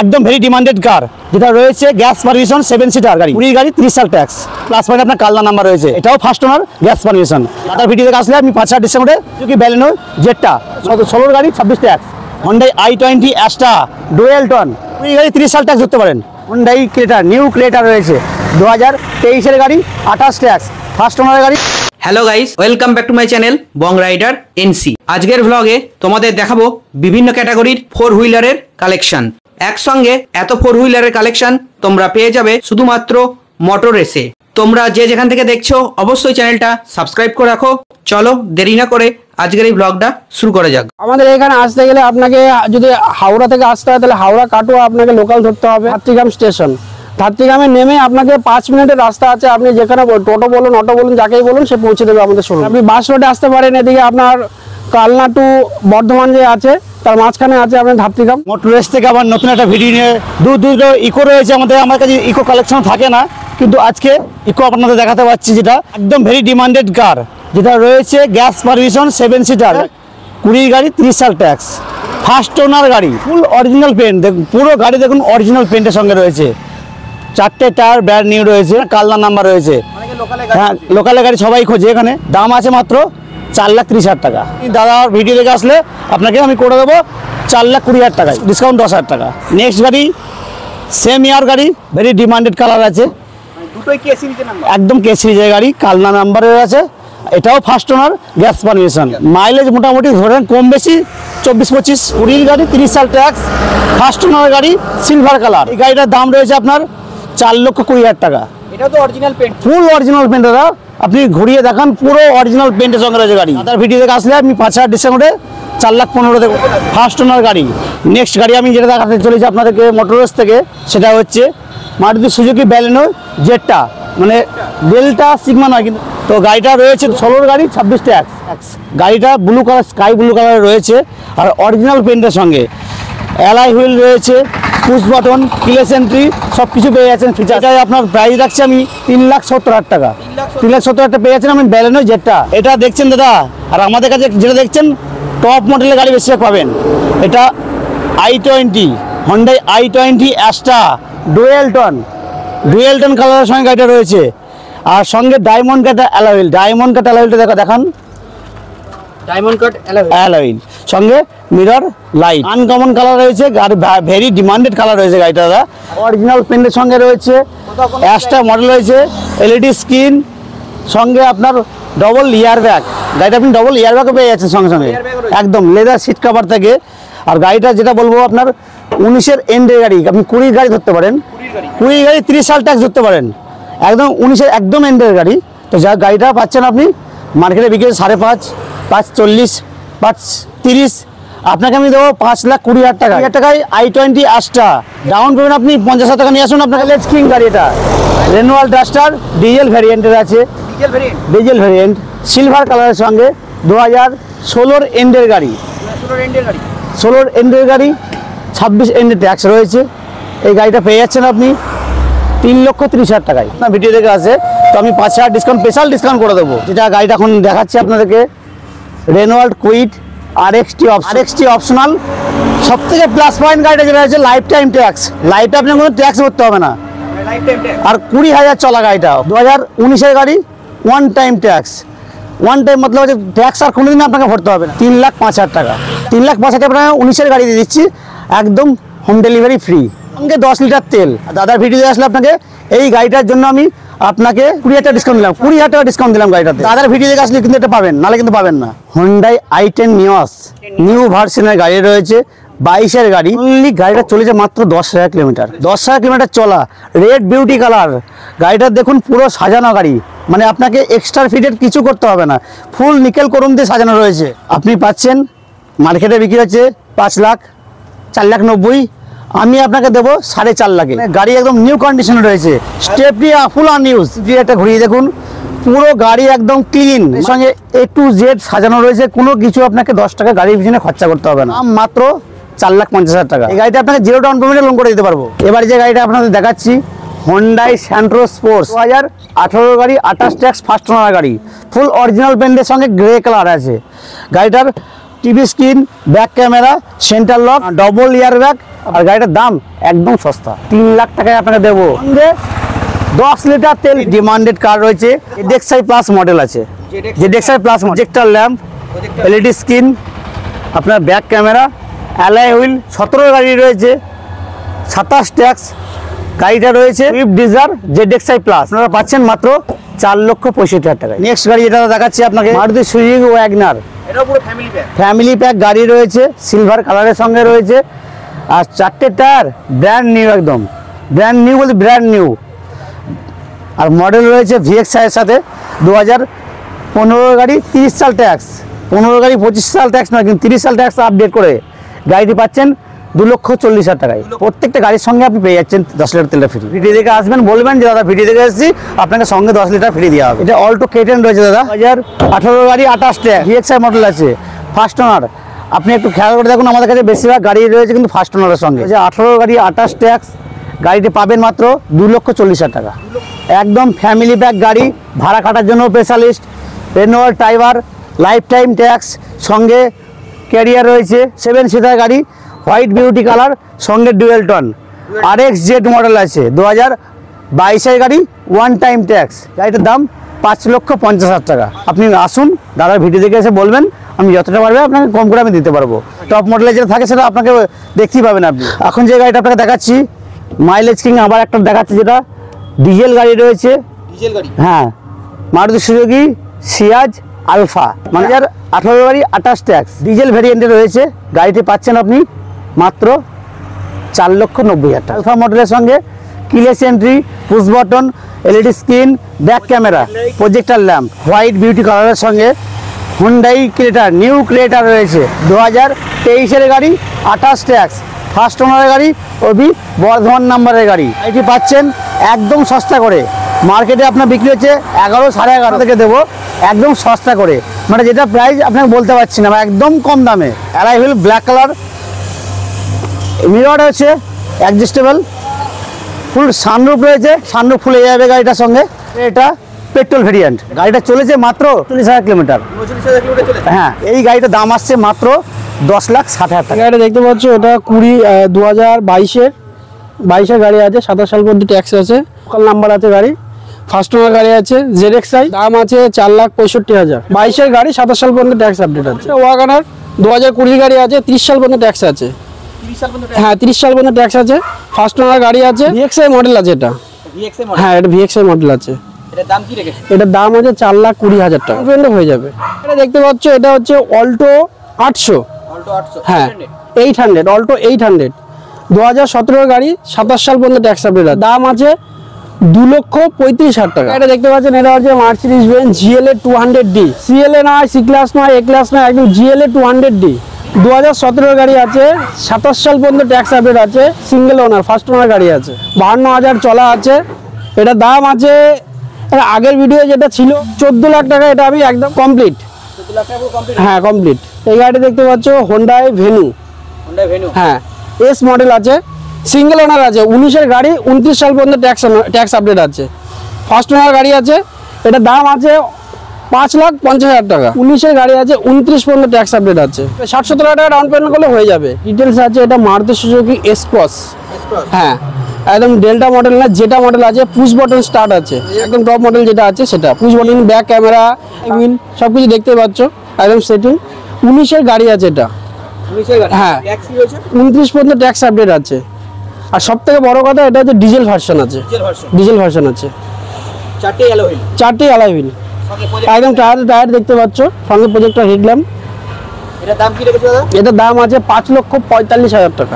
একদম very demanded কার, যেটা রয়েছে গ্যাস পারমিশন 7 সিটার গাড়ি, 20 গাড়ি 30 সাল ট্যাক্স প্লাস পয়েন্ট আপনার কালনা নাম্বার রয়েছে। এটাও ফার্স্ট ওনার গ্যাস পারমিশন। দাদার ভিডিও দেখে আসলে আমি 5 ডিসেম্বরে কি ব্যালেনো জেটটা 16 গাড়ি 26 tax, Hyundai i20 Astra dual ton 20 গাড়ি 30 সাল ট্যাক্স ধরতে পারেন। Hyundai ক্রেটা নিউ ক্রেটা রয়েছে 2023 এর গাড়ি 28 ট্যাক্স ফার্স্ট ওনারের গাড়ি। Hello guys, welcome back to my channel Bong Rider NC. আজকের ভ্লগে তোমাদের দেখাবো বিভিন্ন ক্যাটাগরির 4 হুইলারের কালেকশন। একসঙ্গে এত 4 হুইলারের কালেকশন তোমরা পেয়ে যাবে শুধুমাত্র মোটর এসে। তোমরা যে যেখান থেকে দেখছো অবশ্যই চ্যানেলটা সাবস্ক্রাইব করে রাখো। চলো দেরি না করে আজকের এই ব্লগটা শুরু করা যাক। আমাদের এখানে আসতে গেলে আপনাকে যদি হাওড়া থেকে আসতে হয় তাহলে হাওড়া কাটোয়া আপনাকে লোকাল ধরতে হবে। ধাত্রীগ্রাম স্টেশন, ধাত্রীগ্রামে নেমে আপনাকে 5 মিনিটের রাস্তা আছে। আপনি যেখানে টোটো বলুন অটো বলুন যাকেই বলুন সে পৌঁছে দেবে আমাদের শোরুমে। আপনি বাস রোডে আসতে পারেন, এদিকে আপনার কালনা টু বর্ধমান যে আছে তার মাঝখানে আছে আপনার ধাত্রীগ্রাম। মোটর রেস থেকে আবার নতুন একটা ভিডিও নিয়ে দুটো ইকো রয়েছে আমার কাছে ইকো কালেকশন থাকে না, কিন্তু আজকে ইকো আপনাদের দেখাতে পাচ্ছি, যেটা একদম ভেরি ডিমান্ডেড কার, যেটা রয়েছে গ্যাস পারমিশন 7 সিটার 20 গাড়ি 30 সাল ট্যাক্স ফার্স্ট ওনার গাড়ি, ফুল অরিজিনাল পেন্ট। দেখুন পুরো গাড়ি দেখুন অরিজিনাল পেন্টের সঙ্গে রয়েছে, 4টে টায়ার ব্র্যান্ড নিউ রয়েছে, কালনা নাম্বার রয়েছে। হ্যাঁ, লোকালে গাড়ি সবাই খোঁজে। এখানে দাম আছে মাত্র 4,30,000 টাকা। দাদার ভিডিও দেখে আসলে আপনাকে আমি করে দেবো 4,20,000 টাকায়, ডিসকাউন্ট 10,000 টাকা। নেক্সট গাড়ি সেম ইয়ার গাড়ি, ভেরি ডিমান্ডেড কালার আছে, একদম কে সিরিজের গাড়ি, কালনা নাম্বারের আছে। এটাও first owner gas permission. Mileage মোটামুটি ধরেন কম বেশি 24-25। 20 গাড়ি 30 সাল ট্যাক্স ফার্স্ট ওনার গাড়ি, সিলভার কালার। এই গাড়িটার দাম রয়েছে আপনার 4,20,000 টাকা। এটাও তো original paint, full original paint দাদা, আপনি ঘুরিয়ে দেখান পুরো অরিজিনাল পেন্টের সঙ্গে রয়েছে গাড়ি। তার ভিডিও দেখে আসলে আমি 5 ডিসেম্বরে 4,15,000 দেবো ফার্স্ট ওনার গাড়ি। নেক্সট গাড়ি আমি যেটা দেখাতে চলেছি আপনাদেরকে মোটর রেস থেকে, সেটা হচ্ছে মারুতি সুজুকি ব্যালেনো জেটটা, মানে ডেল্টা সিগমা নয় কিন্তু। তো গাড়িটা রয়েছে 16 গাড়ি 26 ট্যাক্স। গাড়িটা blue colour, sky blue colour রয়েছে আর অরিজিনাল পেন্টের সঙ্গে। অ্যালয় হুইল রয়েছে, পুশ বাটন, কিলেস এন্ট্রি সব কিছু পেয়ে যাচ্ছেন ফিচার। এটাই আপনার প্রাইস রাখছি আমি 3,70,000 টাকা। 3,70,000 পেয়ে যাচ্ছেন আমি ব্যালেনো জেটটা। এটা দেখছেন দাদা, আর আমাদের কাছে যেটা দেখছেন টপ মডেলের গাড়ি বেশি পাবেন। এটা i20 Hyundai i20 Astra dual ton কালারের সঙ্গে গাড়িটা রয়েছে, আর সঙ্গে diamond cut alloy wheel. Diamond cut alloy হুইলটা দেখান, ডায়মন্ড কাট অ্যালয় হুইল সঙ্গে মিরর লাইট। আনকমন কালার রয়েছে, গাড়ি ভেরি ডিমান্ডেড কালার রয়েছে গাড়িটা দাদা। অরিজিনাল পেন্টের সঙ্গে রয়েছে, অ্যাস্টা মডেল রয়েছে, এলইডি স্ক্রিন সঙ্গে আপনার ডবল ইয়ার ব্যাগ। গাড়িটা আপনি ডবল ইয়ার ব্যাগও পেয়ে যাচ্ছেন সঙ্গে সঙ্গে, একদম লেদার সিট কভার থেকে। আর গাড়িটা যেটা বলবো আপনার 19-এর এন্ডের গাড়ি, আপনি 20 গাড়ি ধরতে পারেন, 20 গাড়ি 30 সাল ট্যাক্স ধরতে পারেন, একদম 19-এর একদম এন্ডের গাড়ি। তো যা গাড়িটা পাচ্ছেন আপনি মার্কেটে বিক্রি 5.5, 5.40, 5.30, আপনাকে আমি দেবো 5,20,000 টাকা। 1,000 টাকায় i20 অ্যাস্টা ডাউন পেমেন্ট আপনি 50,000 টাকা নিয়ে আসুন। আপনাকে লেজ কিং গাড়ি, এটা রেনোয়াল ডাস্টার ডিজেল ভ্যারিয়েন্টের আছে, ডিজেল ভ্যারিয়েন্ট সিলভার কালারের সঙ্গে 2016-এর এন্ডের গাড়ি, 16 এন্ডের গাড়ি 26 এন্ডের ট্যাক্স রয়েছে। এই গাড়িটা পেয়ে যাচ্ছেন আপনি 3,30,000 টাকায়। আপনার ভিডিও দেখে আসে তো আমি 5,000 ডিসকাউন্ট, স্পেশাল ডিসকাউন্ট করে দেবো। যেটা গাড়িটা এখন দেখাচ্ছি আপনাদেরকে রেনোয়াল্ট কুইড আরএক্সটি অপশনাল। সব থেকে প্লাস পয়েন্ট গাড়িটা যেটা হচ্ছে লাইফ টাইম ট্যাক্স। লাইফটা আপনার কোনো ট্যাক্স ভরতে হবে না, আর 20,000 চলা গাড়িটা 2019-এর গাড়ি, one time tax. One time মতলব হচ্ছে ট্যাক্স আর কোনোদিন আপনাকে ভরতে হবে না। 3,05,000 টাকা। 3,05,000 টাকা 19-এর গাড়ি দিয়ে দিচ্ছি, একদম হোম ডেলিভারি ফ্রি, সঙ্গে 10 লিটার তেল। দাদার ভিডিও আসলে আপনাকে এই গাড়িটার জন্য আমি আপনাকে 20,000 টাকা ডিসকাউন্ট দিলাম, 20,000 টাকা ডিসকাউন্ট দিলাম গাড়িটাতে। দাদার ভিডিও দেখে আসলে কিন্তু এটা পাবেন, নাহলে কিন্তু পাবেন না। Hyundai i10 নিওস নিউ ভার্সনের গাড়ি রয়েছে, 22-এর গাড়ি। অনলি গাড়িটা চলেছে মাত্র 10,000 কিলোমিটার, 10,000 কিলোমিটার চলা। রেড বিউটি কালার গাড়িটা দেখুন, পুরো সাজানো গাড়ি, মানে আপনাকে এক্সট্রা ফিটেড কিছু করতে হবে না, ফুল নিকেল করুন দিয়ে সাজানো রয়েছে। আপনি পাচ্ছেন মার্কেটে বিক্রি হচ্ছে 5,00,000, 4,90,000, আমি আপনাকে দেবো 4.5 লাখে। গাড়ি একদম নিউ কন্ডিশনে রয়েছে, স্টেপনি ফুল আনইউজ। একটা ঘুরিয়ে দেখুন, পুরো গাড়ি একদম ক্লিন, সঙ্গে A to Z সাজানো রয়েছে, কোনো কিছু আপনাকে 10 টাকা গাড়ির পিছনে খরচা করতে হবে না। মাত্র 4,50,000 টাকা। এই গাড়িটা আপনাকে 0 ডাউন পেমেন্টে লোন করে দিতে পারবো। এবার যে গাড়িটা আপনাদের দেখাচ্ছি Hyundai Santro Sports 2018 গাড়ি, 28 ট্যাক্স ফার্স্ট ওনার গাড়ি, ফুল অরিজিনাল পেন্টের সঙ্গে গ্রে কালার আছে। গাড়িটার TV screen, back camera, centre lock, double air bag, আর গাড়িটার দাম একদম সস্তা, 3 লাখ টাকায় আপনাকে দেবো। সঙ্গে 10 লিটার তেল ডিমান্ডেড কার রয়েছে, ZXi প্লাস মডেল আছে, ZXi plus projector lamp, LED screen, আপনার ব্যাক ক্যামেরা, অ্যালয় হুইল, 17 গাড়ি রয়েছে, 27 ট্যাক্স। গাড়িটা রয়েছে সুইফট ডিজায়ার ZXi প্লাস, আপনারা পাচ্ছেন মাত্র 4,65,000 টাকায়। নেক্সট গাড়ি যেটা দেখাচ্ছি আপনাকে, মারুতি সুজুকি ওয়াগনার, এটা পুরো ফ্যামিলি প্যাক। ফ্যামিলি প্যাক গাড়ি রয়েছে, সিলভার কালারের সঙ্গে রয়েছে, আর 4টে টায়ার ব্র্যান্ড নিউ, একদম ব্র্যান্ড নিউ বলতে ব্র্যান্ড নিউ। আর মডেল রয়েছে VXi এর সাথে 2015 গাড়ি, 30 সাল ট্যাক্স, 15 গাড়ি 25 সাল ট্যাক্স নয়, কিন্তু 30 সাল ট্যাক্স আপডেট করে গাড়িটি পাচ্ছেন 2,40,000 টাকায়। প্রত্যেকটা গাড়ির সঙ্গে আপনি পেয়ে যাচ্ছেন 10 লিটার তেলটা ফ্রি। ভিডিও দেখে আসবেন, বলবেন যে দাদা ভিডিও দেখে এসেছি, আপনাকে সঙ্গে 10 লিটার ফ্রি দেওয়া হবে। এটা অল্টো K10 রয়েছে দাদা, 2018 গাড়ি, 28 ট্যাক্স, VXi মডেল আছে, ফার্স্ট ওনার। আপনি একটু খেয়াল করে দেখুন, আমাদের কাছে বেশিরভাগ গাড়ি রয়েছে কিন্তু ফার্স্ট ওনারের সঙ্গে। 18 গাড়ি, 28 ট্যাক্স, গাড়িটি পাবেন মাত্র 2,40,000 টাকা। একদম ফ্যামিলি প্যাক গাড়ি, ভাড়া কাটার জন্য স্পেশালিস্ট, রেনোয়াল টাইবার, লাইফ টাইম ট্যাক্স, সঙ্গে ক্যারিয়ার রয়েছে, 7 সিটার গাড়ি, হোয়াইট বিউটি কালার, সঙ্গে ডুয়েল টন, RXZ মডেল আছে, 2022 গাড়ি, 1 টাইম ট্যাক্স। গাড়িটার দাম 5,50,000 টাকা। আপনি আসুন, দাদার ভিডিও দেখে এসে বলবেন, আমি যতটা পারবে আপনাকে কম করে আমি দিতে পারবো। টপ মডেলে যেটা থাকে সেটা আপনাকে দেখতেই পাবেন আপনি। এখন যে গাড়িটা আপনাকে দেখাচ্ছি মাইলেজ কিং, আবার একটা দেখাচ্ছি যেটা ডিজেল গাড়ি রয়েছে, ডিজেল গাড়ি, হ্যাঁ, মারুতি সুজুকি সিয়াজ আলফা, 2018 গাড়ি, 28 ট্যাক্স, ডিজেল ভ্যারিয়েন্টে রয়েছে। গাড়িটি পাচ্ছেন আপনি মাত্র 4,90,000 টাকা। আলফা মডেলের সঙ্গে keyless entry, push button, LED screen, back camera, projector lamp, white beauty কালারের সঙ্গে হুন্ডাই ক্রেটার, নিউ ক্রেটার রয়েছে, 2023 গাড়ি, 28 ট্যাক্স, ফার্স্ট ওনারের গাড়ি, অভি বর্ধমান নাম্বারের গাড়ি। এটি পাচ্ছেন একদম সস্তা করে, মার্কেটে আপনার বিক্রি হচ্ছে 11, 11.5 থেকে দেবো, একদম সস্তা করে, মানে যেটা প্রাইস আপনাকে বলতে পারছি না, একদম কম দামে। Alloy wheel black colour, mirror রয়েছে অ্যাডজাস্টেবল, ফুল সানরুফ রয়েছে, সানরুফ খুলে যাবে গাড়িটার সঙ্গে। এটা পেট্রোল ভেরিয়েন্ট, গাড়িটা চলেছে মাত্র 40,000 কিলোমিটার। 39,000 কিলোমিটার চলেছে। হ্যাঁ, এই গাড়িটার দাম আসছে মাত্র 10,60,000 টাকা। গাড়িটা দেখতে পাচ্ছ, এটা 2022-এর গাড়ি আছে, 27 সাল পর্যন্ত ট্যাক্স আছে, লোকাল নাম্বার আছে গাড়ি, ফার্স্ট ওনার গাড়ি আছে, ZXi, দাম আছে 4,65,000। 22-এর গাড়ি, 27 সাল পর্যন্ত ট্যাক্স আপডেট আছে। ওয়াগনার 2020 গাড়ি আছে, 30 সাল পর্যন্ত ট্যাক্স আছে, 30 সাল পর্যন্ত, হ্যাঁ 30 সাল পর্যন্ত ট্যাক্স আছে, ফার্স্ট ওনার গাড়ি আছে, VXi মডেল আছে এটা, VXi মডেল। হ্যাঁ এটা VXi মডেল আছে। এটার দাম কি রেখেছে? এটার দাম আছে 4,20,000 টাকা, হয়ে যাবে। এটা দেখতে পাচ্ছ, এটা হচ্ছে অল্টো 800, অল্টো 800, হ্যাঁ 800, অল্টো 800, 2017 গাড়ি, 27 সাল পর্যন্ত ট্যাক্স আপডেট আছে, দাম আছে 2,35,000 টাকা। এটা দেখতে পাচ্ছেন, এটা হচ্ছে Mercedes Benz GLA 200D, CLA নয়, C ক্লাস নয়, A ক্লাস নয়, একদম GLA 200D, 2017 গাড়ি আছে, 27 সাল পর্যন্ত ট্যাক্স আপডেট আছে, সিঙ্গেল ওনার, ফার্স্ট ওনার গাড়ি আছে, 52,000 চলা আছে। এটা দাম আছে, এটা আগের ভিডিও যেটা ছিল 14 লাখ টাকা, এটা আমি একদম কমপ্লিট, 14 লাখ টাকা পুরো কমপ্লিট। হ্যাঁ কমপ্লিট। এই গাড়িটা দেখতে পাচ্ছ হোন্ডাই ভেনু, হোন্ডা ভেনু, হ্যাঁ S মডেল আছে, সিঙ্গেল ওনার আছে, 19-এর গাড়ি, 29 সাল পর্যন্ত ট্যাক্স আপডেট আছে, ফার্স্ট ওনার গাড়ি আছে। এটা দাম আছে 5,50,000 টাকা, 19-এর গাড়ি আছে, 29 পর্যন্ত ট্যাক্স আপডেট আছে, 60-70 টাকা ডাউন পেমেন্ট করলে হয়ে যাবে। ডিটেলস আছে, এটা মারুতি সুজুকি S-Cross, হ্যাঁ একদম ডেল্টা মডেল না, যেটা মডেল আছে, পুশ বাটন স্টার্ট আছে, একদম টপ মডেল যেটা আছে সেটা, push button, back camera, wheel, সবকিছু দেখতে পাচ্ছ, একদম সেটিং। 19-এর গাড়ি আছে এটা, 19 গাড়ি, হ্যাঁ ট্যাক্স কি হয়েছে? 29 পর্যন্ত ট্যাক্স আপডেট আছে। আর সব থেকে বড় কথা, এটা হচ্ছে ডিজেল ভার্সন আছে, ডিজেল ভার্সন, ডিজেল ভার্সন আছে, 4টে অ্যালয় হুইল, 4টে অ্যালয় হুইল, সঙ্গে প্রজেক্ট। একদম টায়ার দেখতে পাচ্ছ, সঙ্গে প্রজেক্টর হেডল্যাম্প। এটার দাম কি রেখেছে দাদা? এটার দাম আছে 5,45,000 টাকা।